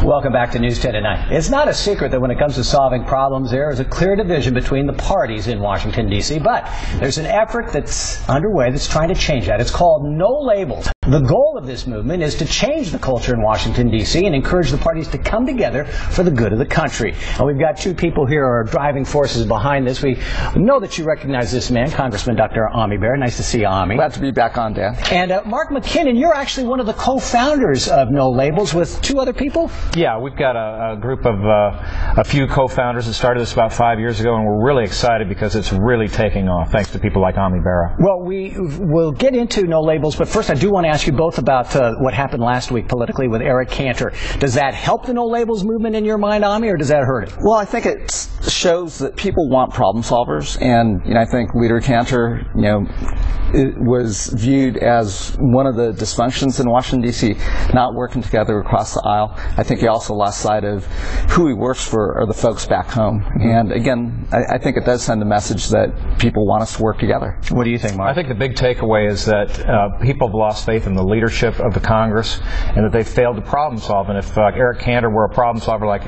Welcome back to News 10 tonight. It's not a secret that when it comes to solving problems, there is a clear division between the parties in Washington, D.C., but there's an effort that's underway that's trying to change that. It's called No Labels. The goal of this movement is to change the culture in Washington, D.C. and encourage the parties to come together for the good of the country. And we've got two people here who are driving forces behind this. We know that you recognize this man, Congressman Dr. Bera. Nice to see you, Ami. Glad to be back on, Dan. And Mark McKinnon, you're actually one of the co-founders of No Labels with two other people? Yeah, we've got a group of a few co-founders that started this about 5 years ago, and we're really excited because it's really taking off, thanks to people like Bera. Well, we'll get into No Labels, but first I do want to ask you both about what happened last week politically with Eric Cantor. Does that help the No Labels movement in your mind, Ami, or does that hurt it? Well, I think it shows that people want problem solvers, and I think Leader Cantor, it was viewed as one of the dysfunctions in Washington, D.C., not working together across the aisle. I think he also lost sight of who he works for are the folks back home. And again, I think it does send a message that people want us to work together. What do you think, Mark? I think the big takeaway is that people have lost faith in the leadership of the Congress and that they've failed to problem solve. And if Eric Cantor were a problem solver like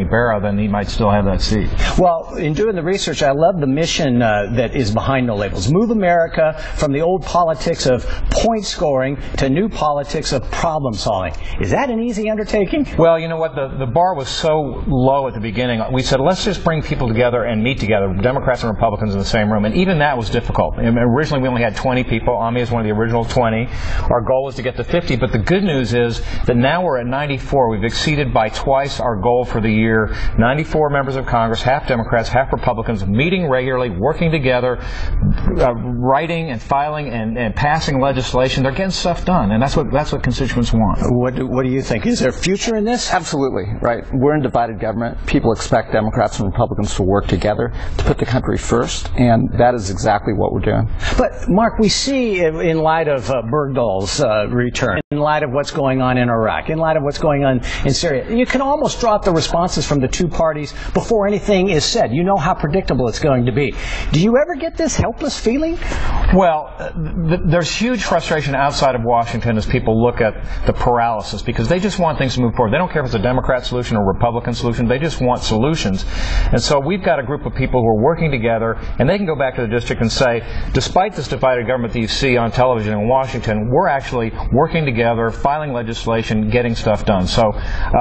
Bera, then he might still have that seat. Well, in doing the research, I love the mission that is behind No Labels. Move America from the old politics of point scoring to new politics of problem solving. Is that an easy undertaking? Well, you know what? The bar was so low at the beginning. We said, let's just bring people together and meet together, Democrats and Republicans in the same room. And even that was difficult. And originally, we only had 20 people. Ami is one of the original 20. Our goal was to get to 50. But the good news is that now we're at 94. We've exceeded by twice our goal for the year. 94 members of Congress, half Democrats, half Republicans, meeting regularly, working together, writing and filing and passing legislation. They're getting stuff done. And that's what constituents want. What do you think? Is there a future in this? Absolutely, right. We're in divided government. People expect Democrats and Republicans to work together to put the country first, and that is exactly what we're doing. But, Mark, we see in light of Bergdahl's return, in light of what's going on in Iraq, in light of what's going on in Syria, you can almost draw up the responses from the two parties before anything is said. You know how predictable it's going to be. Do you ever get this helpless feeling? Well, there's huge frustration outside of Washington as people look at the paralysis because they just want things to move forward. They don't care if it's a Democrat solution or a Republican solution. They just want solutions. And so we've got a group of people who are working together, and they can go back to the district and say, despite this divided government that you see on television in Washington, we're actually working together, filing legislation, getting stuff done. So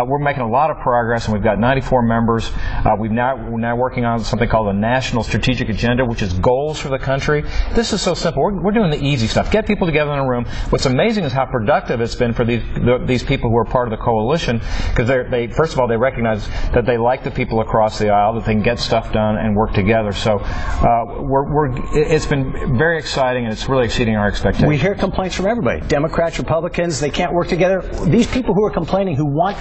we're making a lot of progress, and we've got 94 members. We're now working on something called the National Strategic Agenda, which is goals for the country. This is so simple. We're doing the easy stuff. Get people together in a room. What's amazing is how productive it's been for these people who are part of the coalition, because they first of all, they recognize that they like the people across the aisle, that they can get stuff done and work together. So it's been very exciting, and it's really exceeding our expectations. We hear complaints from everybody. Democrats, Republicans, they can't work together. These people who are complaining, who want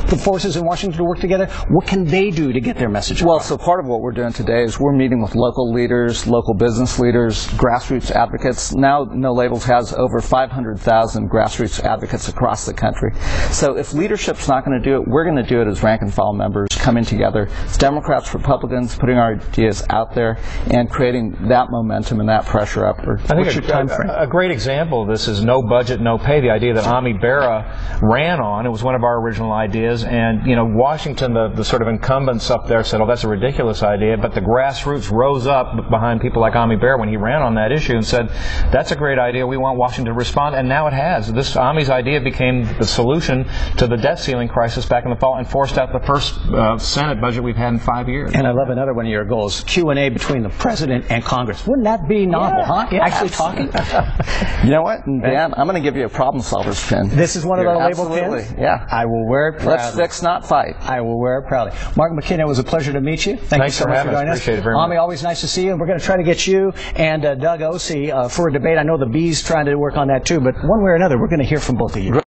the forces in Washington to work together, what can they do to get their message across? Well, so part of what we're doing today is we're meeting with local leaders, local business leaders, grassroots advocates. Now No Labels has over 500,000 grassroots advocates across the country. So if leadership's not going to do it, we're going to do it as rank and file members coming together. It's Democrats, Republicans, putting our ideas out there and creating that momentum and that pressure upward. I think a great example of this is no budget, no pay, the idea that Bera ran on. It was one of our original ideas, and Washington, the sort of incumbents up there said, oh, that's a ridiculous idea, but the grassroots rose up behind people like Bera when he ran on that issue and said, that's a great idea, we want Washington to respond, and now it has. This Ami's idea became the solution to the debt ceiling crisis back in the fall and forced out the first Senate budget we've had in 5 years. And I love another one of your goals, Q&A between the President and Congress. Wouldn't that be novel, huh? Yeah, actually talking? You know what, Dan, I'm going to give you a problem solver's pin. This is one of the label pins? Yeah. I will wear it proudly. Let's fix, not fight. I will wear it proudly. Mark McKinnon, it was a pleasure to meet you. Thanks you so much for joining us. Appreciate it very much. Ami, always nice to see you. And we're going to try to get you and Doug Osee for a debate. I know the Bees trying to work on that too, but one way or another, we're going to hear from both of you.